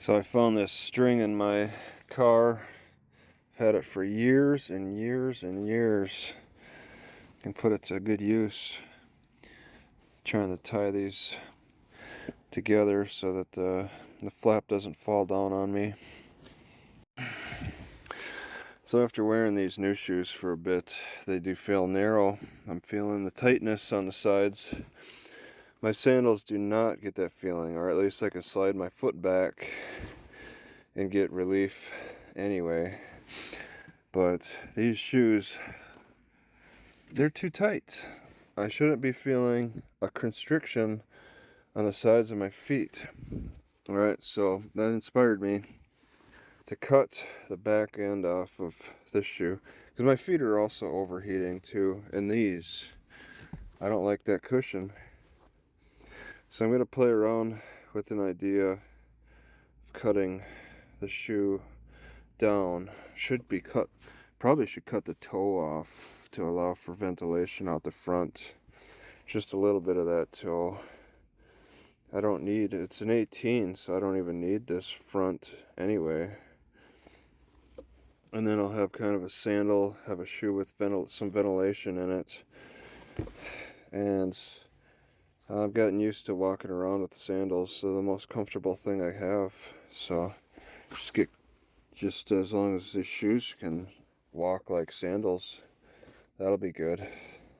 So I found this string in my car. I've had it for years and years and years. Can put it to good use. Trying to tie these together so that the flap doesn't fall down on me. So after wearing these new shoes for a bit, they do feel narrow. I'm feeling the tightness on the sides. My sandals do not get that feeling, or at least I can slide my foot back and get relief anyway. But these shoes, they're too tight. I shouldn't be feeling a constriction on the sides of my feet. Alright, so that inspired me to cut the back end off of this shoe, because my feet are also overheating too, and these, I don't like that cushion. So I'm going to play around with an idea of cutting the shoe down. Should be cut, probably should cut the toe off to allow for ventilation out the front. Just a little bit of that toe. I don't need, it's an 18, so I don't even need this front anyway. And then I'll have kind of a sandal, have a shoe with some ventilation in it. And I've gotten used to walking around with sandals, so the most comfortable thing I have. So just as long as these shoes can walk like sandals, that'll be good.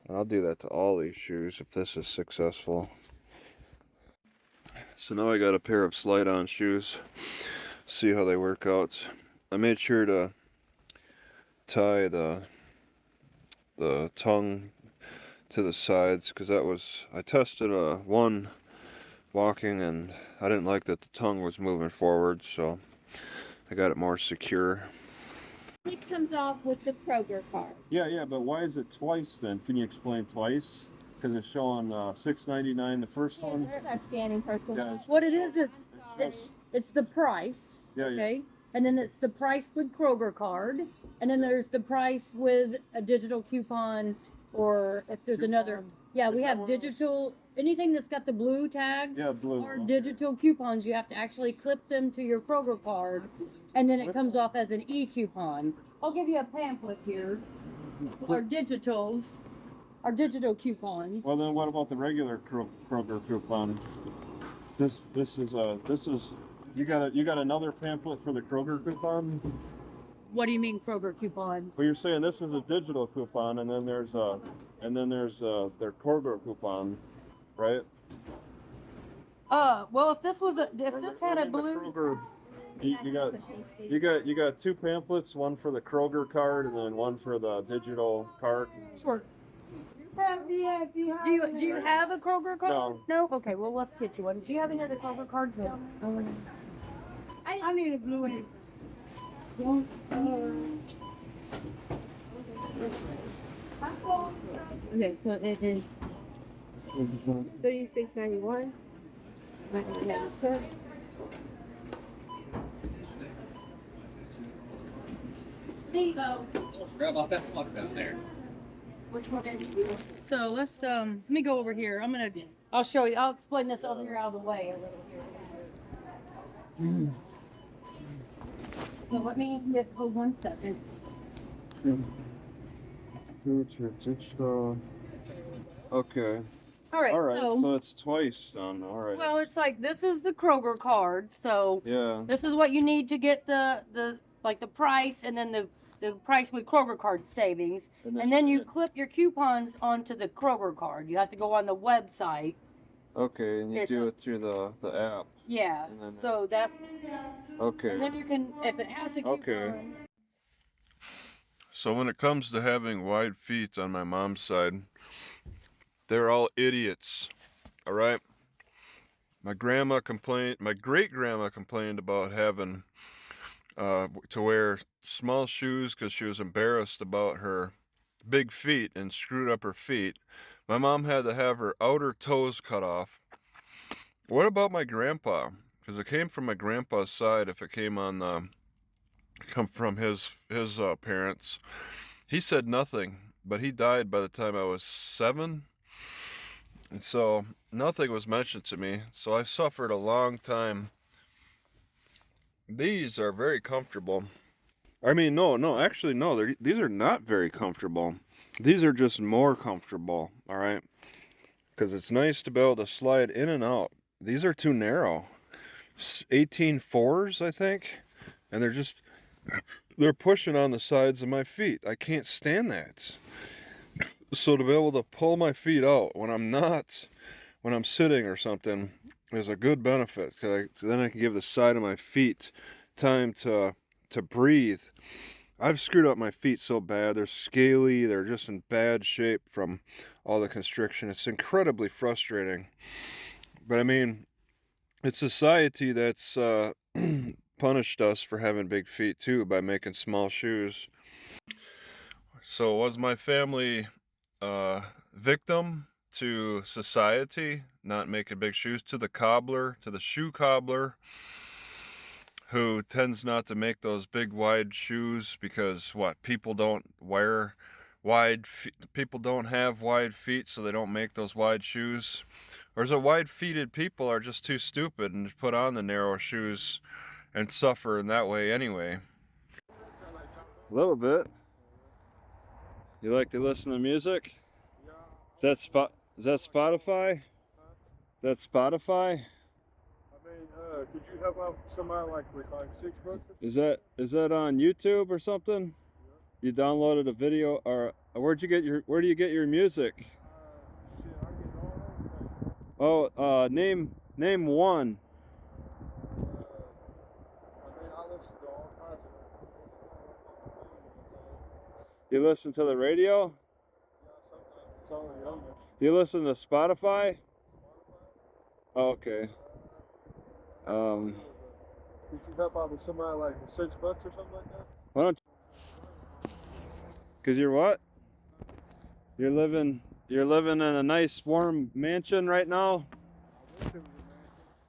And I'll do that to all these shoes if this is successful. So now I got a pair of slide-on shoes. See how they work out. I made sure to tie the tongue to the sides, because I tested one walking and I didn't like that the tongue was moving forward, so I got it more secure. It comes off with the Kroger card. Yeah, but why is it twice then? Can you explain twice? Because it's showing $6.99 the first one. There's our scanning person. Yeah, What it is, it's the price. Yeah. Okay. And then it's the price with Kroger card, and then there's the price with a digital coupon, or if there's another. Yeah, we have digital. Anything that's got the blue tags. Yeah, blue. Or digital coupons, you have to actually clip them to your Kroger card, and then it comes off as an e-coupon. I'll give you a pamphlet here. Our digitals. Our digital coupons. Well, then what about the regular Kroger coupon? This is you got another pamphlet for the Kroger coupon? What do you mean Kroger coupon? Well, you're saying this is a digital coupon, and then there's their Kroger coupon, right? Well, if this had a blue. Kroger, you got two pamphlets, one for the Kroger card and then one for the digital card. Sure. Do you have a Kroger card? No. No? Okay, well, let's get you one. Do you have any other Kroger cards? No. I need a blue one. Okay, so it is $36.91. There you go. Grab off that plug down there. Which one is it? So let me go over here. I'll show you. I'll explain this over here out of the way a little here. So let me hold 1 second. Okay. All right. So it's twice done. All right. Well, it's like this is the Kroger card. So Yeah. this is what you need to get the price, and then the price with Kroger card savings, and then you clip your coupons onto the Kroger card. You have to go on the website. Okay, and you do it through the app. Yeah. And then, So that. Okay. And then you can, if it has a coupon. Okay. So when it comes to having wide feet on my mom's side, they're all idiots. All right. My great grandma complained about having to wear small shoes because she was embarrassed about her big feet and screwed up her feet. My mom had to have her outer toes cut off. What about my grandpa? Because it came from my grandpa's side. If it came from his parents, he said nothing, but he died by the time I was 7, and so nothing was mentioned to me. So I suffered a long time These are very comfortable. I mean, no, actually, no, these are not very comfortable. These are just more comfortable, all right? Because it's nice to be able to slide in and out. These are too narrow. 18.4s, I think, and they're pushing on the sides of my feet. I can't stand that. So to be able to pull my feet out when I'm sitting or something is a good benefit. So then I can give the side of my feet time to breathe. I've screwed up my feet so bad. They're scaly. They're just in bad shape from all the constriction. It's incredibly frustrating. But I mean, it's society that's punished us for having big feet too by making small shoes. So was my family victim to society not making big shoes, to the shoe cobbler, who tends not to make those big wide shoes because people don't have wide feet, so they don't make those wide shoes? Or is it wide-feeted people are just too stupid and put on the narrow shoes and suffer in that way anyway? A little bit. You like to listen to music? Is that Spotify? That's Spotify? I mean, could you help out somebody with like $6? Is that on YouTube or something? You downloaded a video, or where do you get your music? Shit, I get it all over the place. Oh, name one. I mean, I listen to all kinds of. You listen to the radio? Yeah, sometimes it's only on there. Do you listen to Spotify? Oh, okay. Could you help out with somebody like with $6 or something like that? Why don't? Cause you're what? You're living in a nice warm mansion right now. I wish it was a mansion.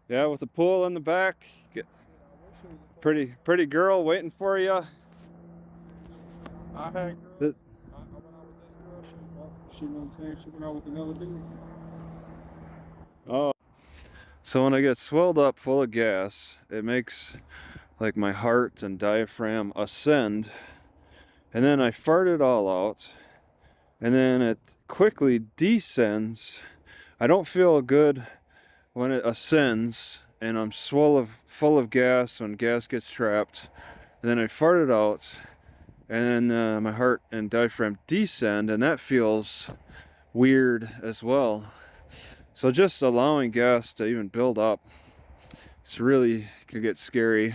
Yeah, with a pool in the back. Get I wish it was a place. pretty girl waiting for you. I had girls. The- I went out with this girl. She know what I'm saying? She went out with another dude. Oh. So when I get swelled up full of gas, it makes like my heart and diaphragm ascend, and then I fart it all out, and then it quickly descends. I don't feel good when it ascends, and I'm full of gas when gas gets trapped. And then I fart it out, and then my heart and diaphragm descend, and that feels weird as well. So just allowing gas to even build up, it's really can get scary.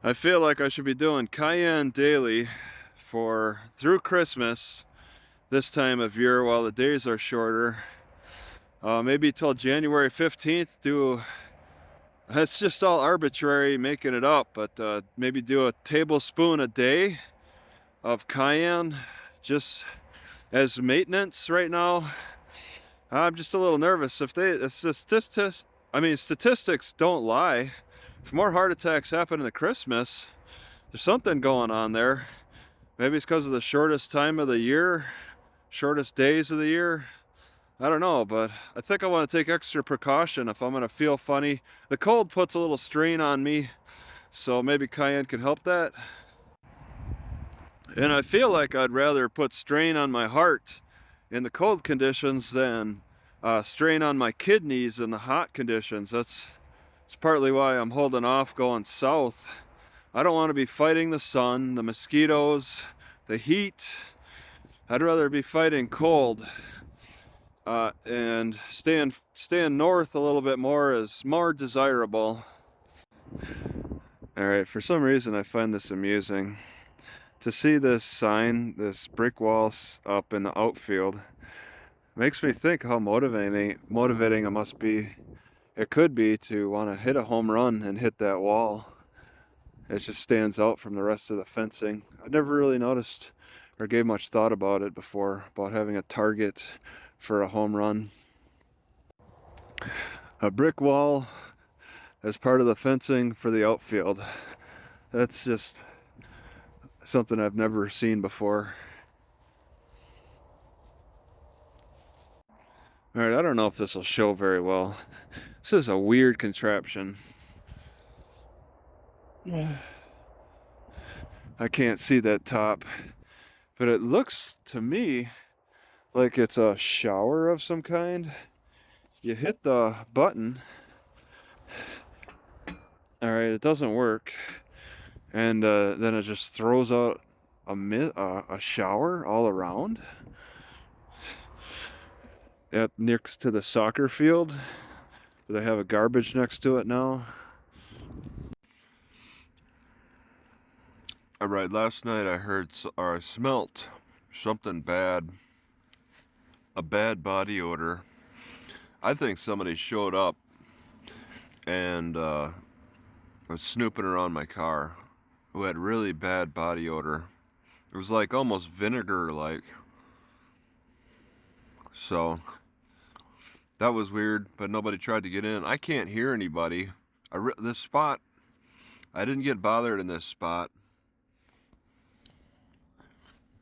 I feel like I should be doing cayenne daily through Christmas, this time of year while the days are shorter. Maybe till January 15th, it's just all arbitrary making it up, but maybe do a tablespoon a day of cayenne just as maintenance right now. I'm just a little nervous. Statistics don't lie. If more heart attacks happen in Christmas, there's something going on there. Maybe it's because of the shortest time of the year, shortest days of the year. I don't know, but I think I want to take extra precaution if I'm going to feel funny. The cold puts a little strain on me, so maybe cayenne can help that. And I feel like I'd rather put strain on my heart in the cold conditions than strain on my kidneys in the hot conditions. That's partly why I'm holding off going south. I don't want to be fighting the sun, the mosquitoes, the heat. I'd rather be fighting cold. And staying north a little bit more is more desirable. Alright, for some reason I find this amusing. To see this sign, this brick wall up in the outfield, makes me think how motivating it could be to want to hit a home run and hit that wall. It just stands out from the rest of the fencing. I've never really noticed or gave much thought about it before, about having a target for a home run. A brick wall as part of the fencing for the outfield. That's just something I've never seen before. Alright, I don't know if this will show very well. This is a weird contraption. I can't see that top, but it looks to me like it's a shower of some kind. You hit the button. All right, it doesn't work, and then it just throws out a shower all around. Next to the soccer field. They have a garbage next to it now. All right, last night I heard, or I smelt something bad, a bad body odor. I think somebody showed up and was snooping around my car who had really bad body odor. It was like almost vinegar-like. So that was weird, but nobody tried to get in. I can't hear anybody. This spot, I didn't get bothered in this spot,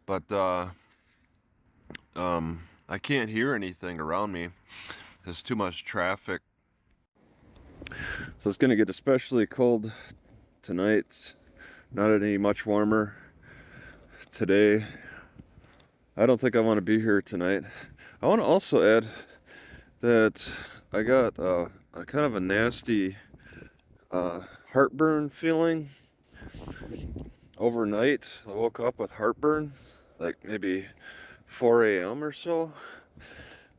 but I can't hear anything around me. There's too much traffic. So it's gonna get especially cold tonight. Not any much warmer today. I don't think I want to be here tonight. I want to also add that I got a kind of a nasty heartburn feeling overnight. I woke up with heartburn, like maybe 4 a.m. or so.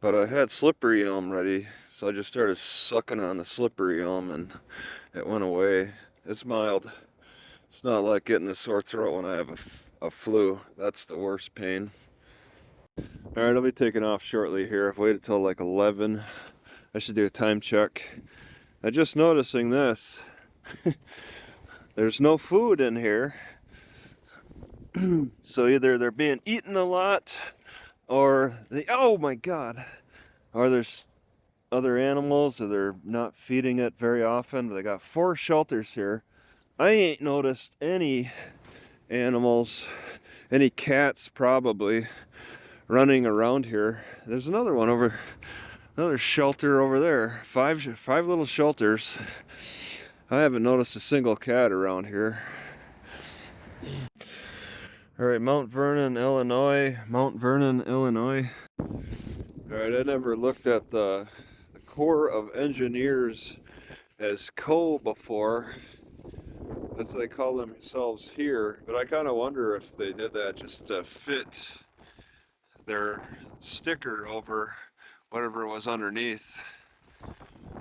But I had slippery elm ready, so I just started sucking on the slippery elm and it went away. It's mild. It's not like getting a sore throat when I have a flu. That's the worst pain. All right, I'll be taking off shortly here. I've waited till like 11. I should do a time check. I'm just noticing this. There's no food in here. So either they're being eaten a lot or oh my God, or there's other animals or they're not feeding it very often. They got 4 shelters here. I ain't noticed any animals, any cats probably running around here. There's another one another shelter over there. Five little shelters. I haven't noticed a single cat around here. All right, Mt Vernon, Illinois. Mt Vernon, Illinois. All right, I never looked at the Corps of Engineers as CO before, as they call themselves here, but I kind of wonder if they did that just to fit their sticker over whatever was underneath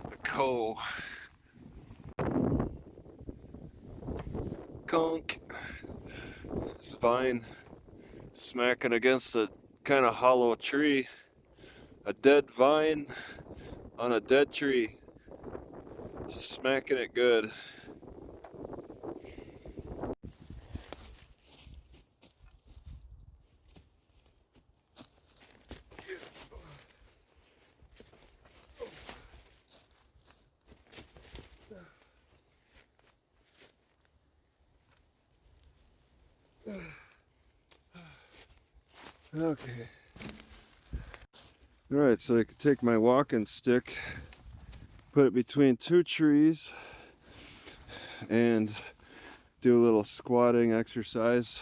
the CO. Conk. This vine smacking against a kind of hollow tree. A dead vine on a dead tree. Smacking it good. Okay. Alright, so I could take my walking stick, put it between 2 trees, and do a little squatting exercise.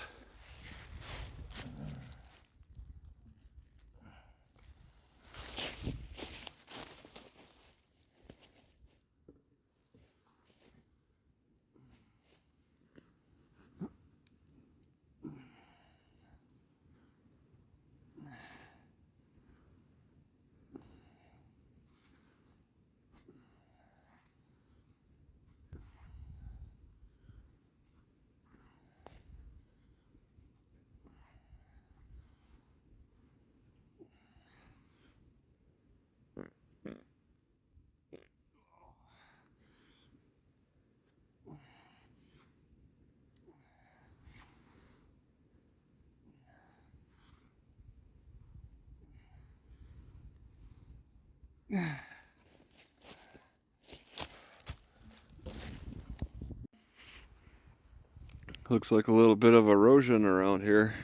Looks like a little bit of erosion around here.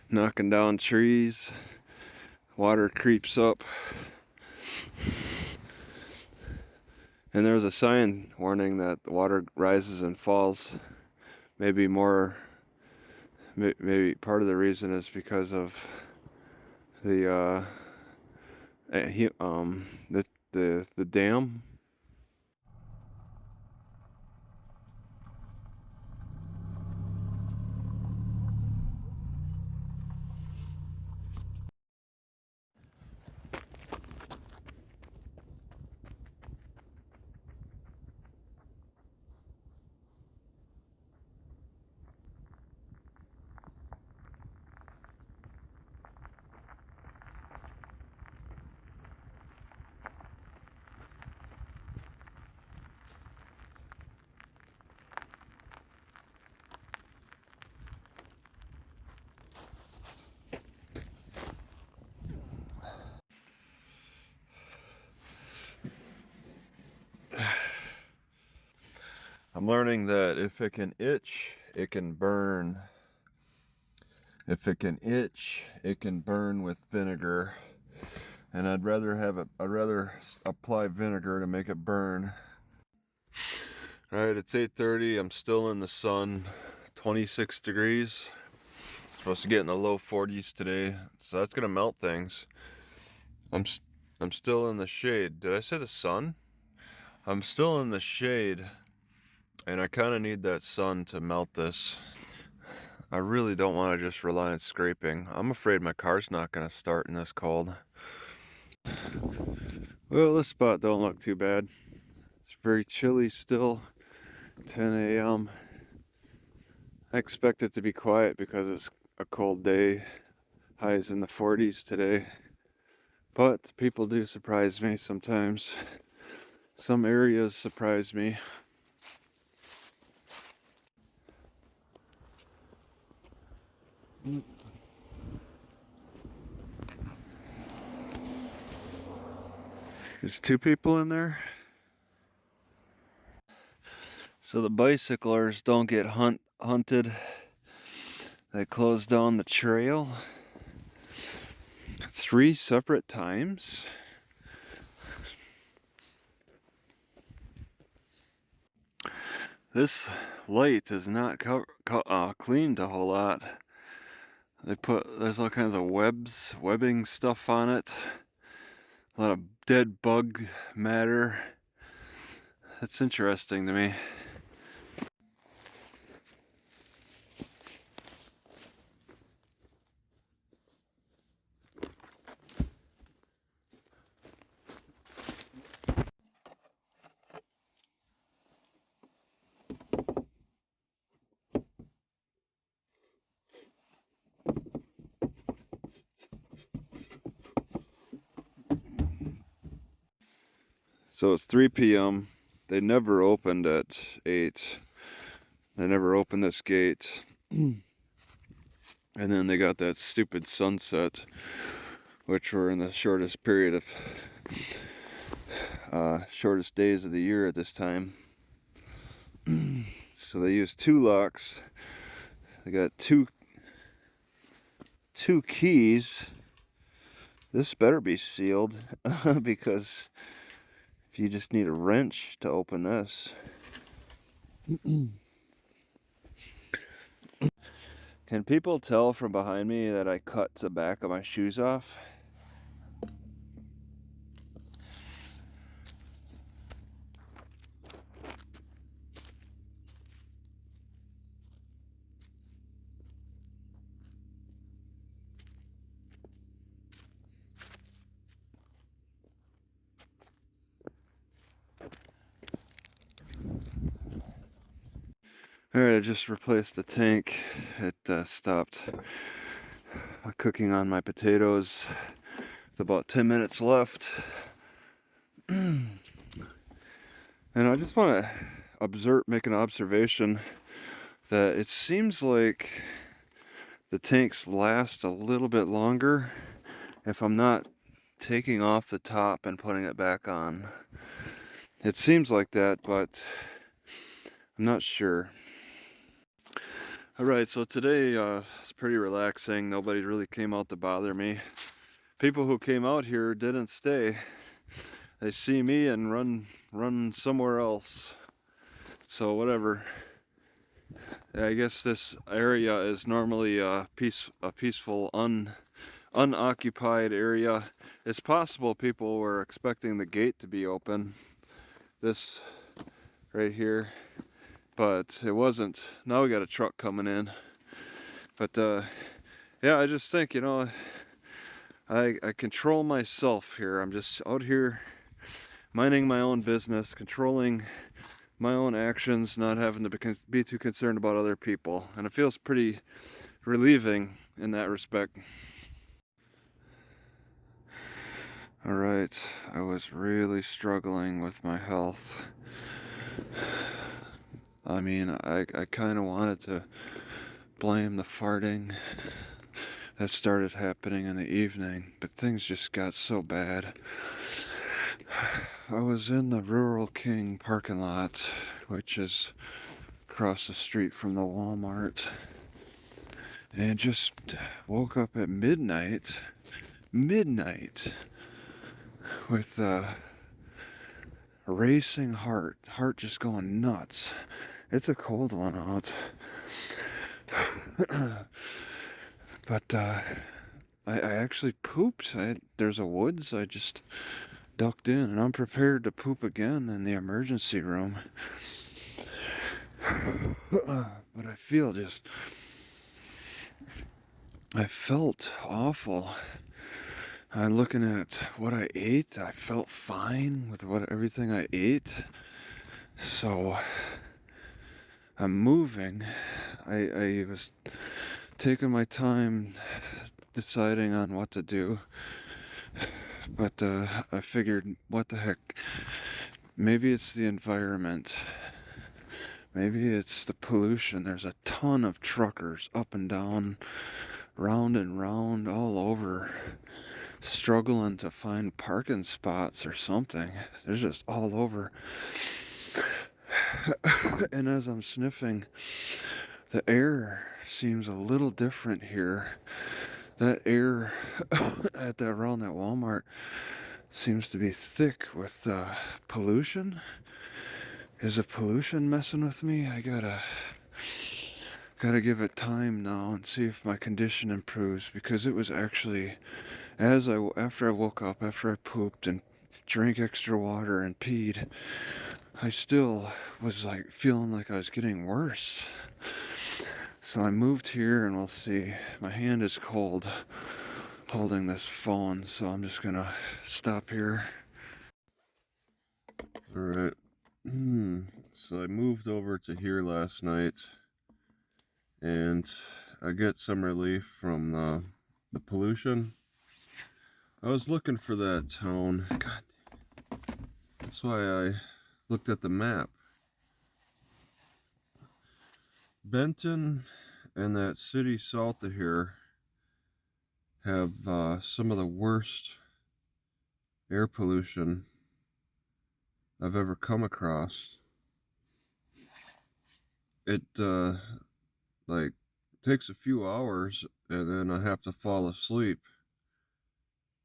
Knocking down trees. Water creeps up. And there's a sign warning that the water rises and falls. Maybe part of the reason is because of the the dam. I'm learning that if it can itch, it can burn. If it can itch, it can burn with vinegar. And I'd rather apply vinegar to make it burn. Alright, it's 8:30. I'm still in the sun. 26 degrees. Supposed to get in the low 40s today. So that's gonna melt things. I'm still in the shade. Did I say the sun? I'm still in the shade. And I kind of need that sun to melt this. I really don't want to just rely on scraping. I'm afraid my car's not going to start in this cold. Well, this spot don't look too bad. It's very chilly still. 10 a.m. I expect it to be quiet because it's a cold day. Highs in the 40s today. But people do surprise me sometimes. Some areas surprise me. There's two people in there. So the bicyclers don't get hunted. They closed down the trail 3 separate times. This light is not cleaned a whole lot. There's all kinds of webbing stuff on it. A lot of dead bug matter. That's interesting to me. So it's 3 p.m. They never opened at 8. They never opened this gate. And then they got that stupid sunset, which were in the shortest period of shortest days of the year at this time. So they used 2 locks. They got two keys. This better be sealed because if you just need a wrench to open this. Can people tell from behind me that I cut the back of my shoes off? Alright, I just replaced the tank. It stopped cooking on my potatoes with about 10 minutes left. And I just want to make an observation that it seems like the tanks last a little bit longer if I'm not taking off the top and putting it back on. It seems like that, but I'm not sure. Alright, so today it's pretty relaxing. Nobody really came out to bother me. People who came out here didn't stay. they see me and run somewhere else. So whatever. I guess this area is normally a peaceful, unoccupied area. It's possible people were expecting the gate to be open, this right here, but it wasn't. Now we got a truck coming in. But yeah, I just think, you know, I control myself here. I'm just out here minding my own business, controlling my own actions, not having to be too concerned about other people. And it feels pretty relieving in that respect. Alright, I was really struggling with my health. I mean, I kind of wanted to blame the farting that started happening in the evening, but things just got so bad. I was in the Rural King parking lot, which is across the street from the Walmart, and just woke up at midnight with a racing heart just going nuts. It's a cold one out. But I actually pooped. There's a woods. I just ducked in, and I'm prepared to poop again in the emergency room. But I felt awful. Looking at what I ate, I felt fine with everything I ate. So I'm moving. I was taking my time deciding on what to do. But I figured, what the heck? Maybe it's the environment. Maybe it's the pollution. There's a ton of truckers up and down, round and round, all over, struggling to find parking spots or something. They're just all over. And as I'm sniffing, the air seems a little different here. That air around that Walmart seems to be thick with pollution. Is the pollution messing with me? I gotta give it time now and see if my condition improves, because it was actually, after I woke up, after I pooped and drank extra water and peed, I still was like feeling like I was getting worse. So I moved here, and we'll see. My hand is cold holding this phone, so I'm just gonna stop here. Alright. So I moved over to here last night, and I get some relief from the pollution. I was looking for that town. God, that's why I looked at the map. Benton and that city south of here have some of the worst air pollution I've ever come across. It like takes a few hours, and then I have to fall asleep,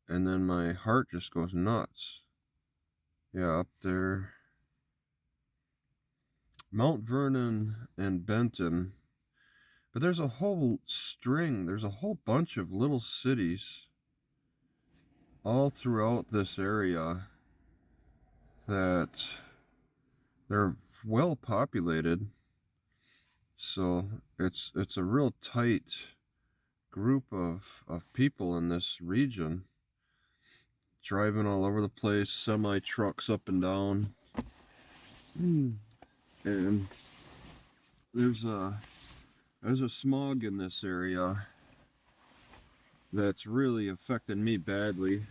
and then my heart just goes nuts. Yeah, up there, Mount Vernon and Benton. But there's a whole bunch of little cities all throughout this area that they're well populated. So it's a real tight group of people in this region, driving all over the place, semi trucks up and down. And there's a smog in this area that's really affecting me badly.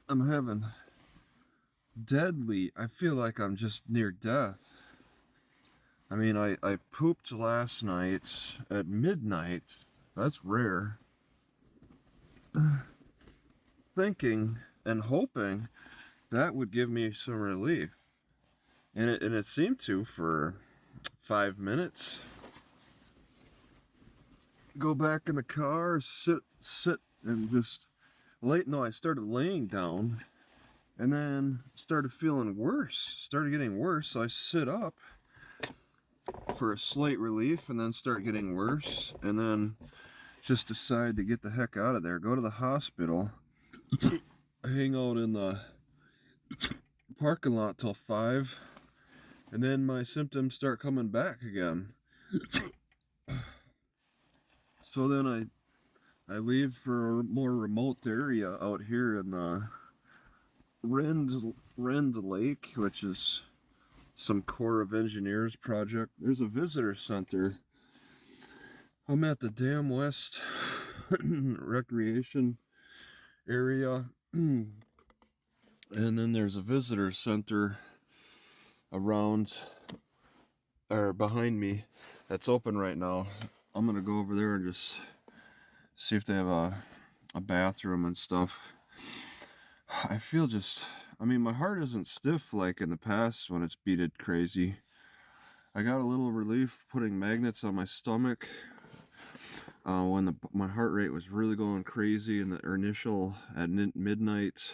I'm having I feel like I'm just near death. I mean, I pooped last night at midnight. That's rare. Thinking and hoping that would give me some relief. And it seemed to for 5 minutes. Go back in the car, sit and just I started laying down, and then started feeling worse. Started getting worse, so I sit up for a slight relief, and then start getting worse, and then just decide to get the heck out of there. Go to the hospital, hang out in the parking lot till 5, and then my symptoms start coming back again. So then I leave for a more remote area out here in the Rend Lake, which is some Corps of Engineers project. There's a visitor center. I'm at the Dam West recreation area, and then there's a visitor center around or behind me that's open right now. I'm gonna go over there and just see if they have a bathroom and stuff. I feel my heart isn't stiff like in the past when it's beated crazy. I got a little relief putting magnets on my stomach when my heart rate was really going crazy in the initial at midnight,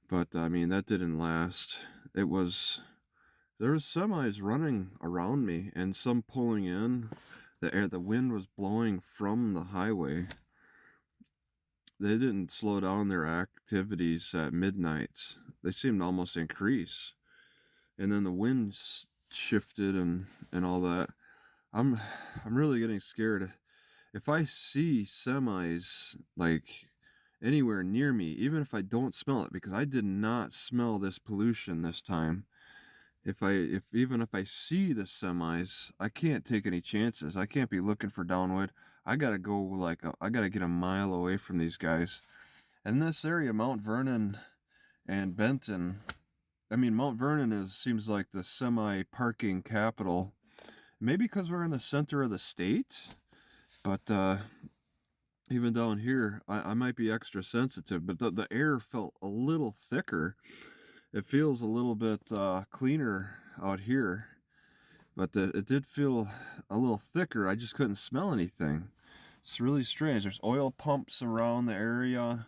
but that didn't last. There was semis running around me and some pulling in. The wind was blowing from the highway. They didn't slow down their activities at midnight. They seemed to almost increase. And then the wind shifted and all that. I'm really getting scared. If I see semis like anywhere near me, even if I don't smell it, because I did not smell this pollution this time. Even if I see the semis, I can't take any chances. I can't be looking for downwind. I gotta go I gotta get a mile away from these guys. And this area, Mount Vernon and Benton, Mount Vernon seems like the semi-parking capital. Maybe because we're in the center of the state, but even down here, I might be extra sensitive. But the air felt a little thicker. It feels a little bit cleaner out here, but it did feel a little thicker. I just couldn't smell anything. It's really strange. There's oil pumps around the area.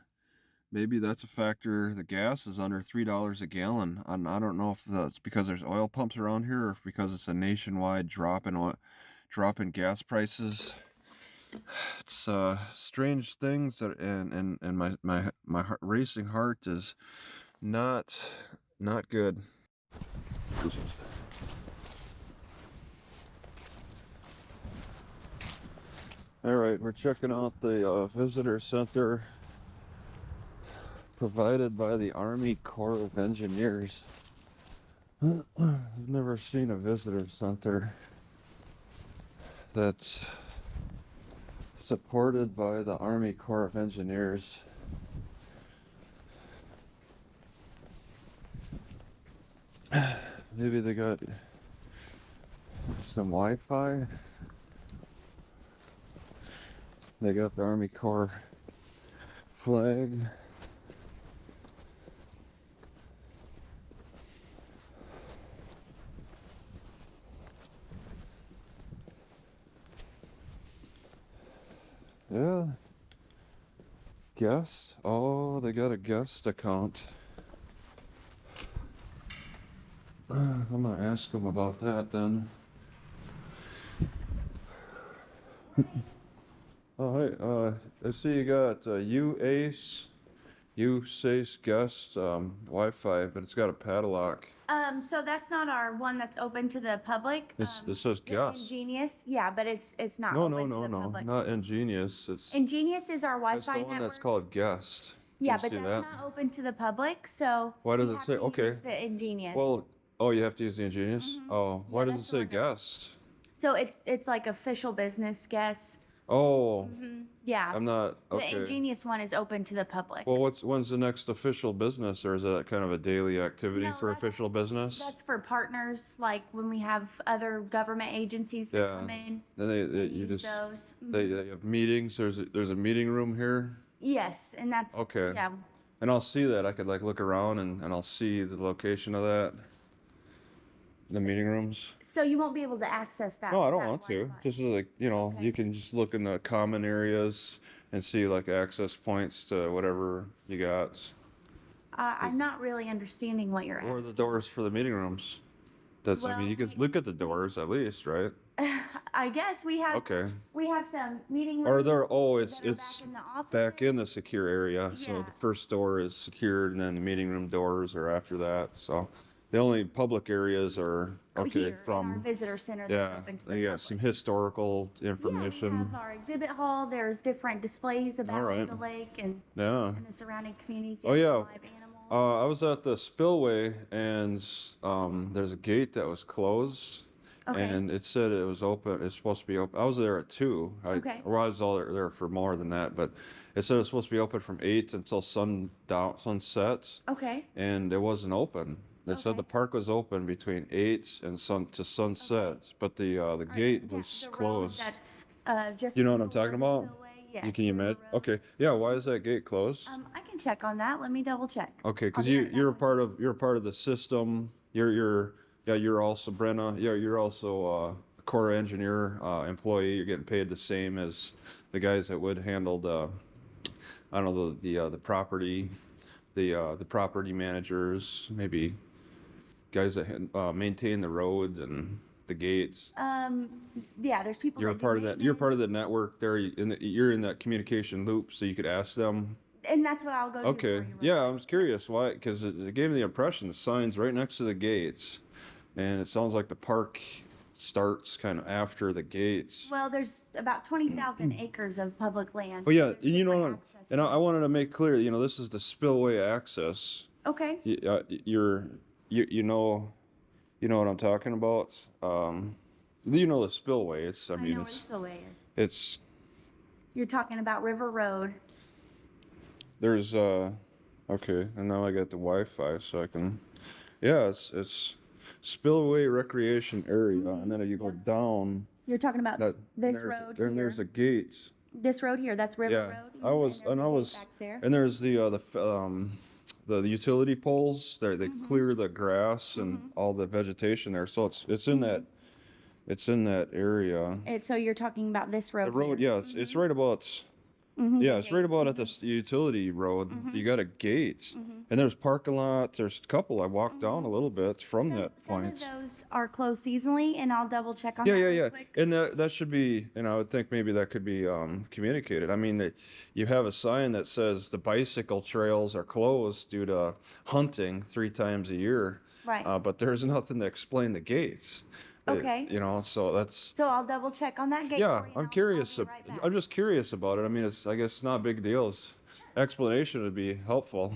Maybe that's a factor. The gas is under $3 a gallon. I don't know if that's because there's oil pumps around here or if because it's a nationwide drop in gas prices. It's strange things that and my racing heart is not good. All right, we're checking out the visitor center provided by the Army Corps of Engineers. I've never seen a visitor center that's supported by the Army Corps of Engineers. Maybe they got some Wi-Fi. They got the Army Corps flag. Yeah. Guest? Oh, they got a guest account. I'm gonna ask them about that then. Oh, hey, I see you got UACE guest Wi-Fi, but it's got a padlock. So that's not our one that's open to the public. It says The guest. Ingenious, yeah, but it's not No, open to the no, public. not Ingenious. It's Ingenious is our that's Wi-Fi the one network. that's called guest. Yeah, You but see that's that? not open to the public. So Why does we it have say- to okay. use the Ingenious. Well, oh, you have to use the Ingenious? Oh, why does it that's the say one that's- guest? So it's like official business guests. Oh, Yeah. I'm not okay. The Ingenious one is open to the public. Well, when's the next official business, or is that kind of a daily activity No, for that's- official business? That's for partners, like when we have other government agencies that Yeah. come in. Then they you use just those. they have meetings. There's a meeting room here, Yes, and that's Okay. Yeah. and I'll see that. I could look around and I'll see the location of that. the meeting rooms. So you won't be able to access that. No, I don't that want to. Wi-Fi. Just like, you know, Okay. you can just look in the common areas and see like access points to whatever you got. I'm not really understanding what you're Or the asking. doors for the meeting rooms. That's, I Well, mean, you can look at the doors at least, right? I guess we have Okay. some meeting Or rooms they're, oh, that are it's back in the office. back in the secure area. So Yeah. the first door is secured and then the meeting room doors are after that. So the only public areas are, okay, Here in our from, visitor center that's yeah, open to they the got public. some historical Yeah, we information. have our exhibit hall. There's different displays about Alright. the lake and Yeah. the surrounding communities. Oh, You have yeah. some live animals. I was at the spillway and there's a gate that was closed. Okay. And it said it was open. It's supposed to be open. I was there at 2. Okay. Well, I was all there for more than that, but it said it was supposed to be open from 8 until sunset, Okay. and it wasn't open. They said Okay. the park was open between 8 and sunset, but the gate Yeah, was the road closed. That's just. You know what I'm before talking the about? spillway. Yes, Can you River imagine? Road. Okay, yeah. Why is that gate closed? I can check on that. Let me double check. Okay, I'll because be right back you're a with part of the system. You're also Brenna. You're also a core engineer employee. You're getting paid the same as the guys that would handle the I don't know the property, the property managers, maybe guys that maintain the roads and the gates. Yeah, there's people You're a that do part of that. You're maintenance, part of the network there. You're in that communication loop, so you could ask them. and that's what I'll go do for Okay. you. real Yeah, I quick. was curious why, because it gave me the impression the sign's right next to the gates, and it sounds like the park starts kind of after the gates. Well, there's about 20,000 acres of public land. Oh so yeah, there's and you know, different access and I points. wanted to make clear, you know, this is the spillway access. Okay. You know what I'm talking about. You know the spillway. I know where the spillway is. It's You're talking about River Road. there's okay, and now I got the Wi-Fi, so I can. Yeah, it's spillway recreation area, and then you go down. You're talking about That this there's, road then here. there's a gate. This road here. That's River Yeah, Road. I was, there's and a I gate was, back there. and there's the utility poles. There they clear the grass and all the vegetation there, so it's in that area. So you're talking about this road. The road, here. yeah, it's right about. Yeah, it's right about at the utility road. You got a gate, and there's parking lot. There's a couple. I walked down a little bit from that Some point. of those are closed seasonally, and I'll double check on Yeah, that yeah, real yeah. quick. And that should be, and I would think maybe that could be communicated. I mean, you have a sign that says the bicycle trails are closed due to hunting 3 times a year. Right. But there's nothing to explain the gates. Okay. You know, so that's. So I'll double check on that gate. Yeah, for you, and I'm I'll curious. be right back. I'm just curious about it. I mean, I guess it's not a big deal. Explanation would be helpful.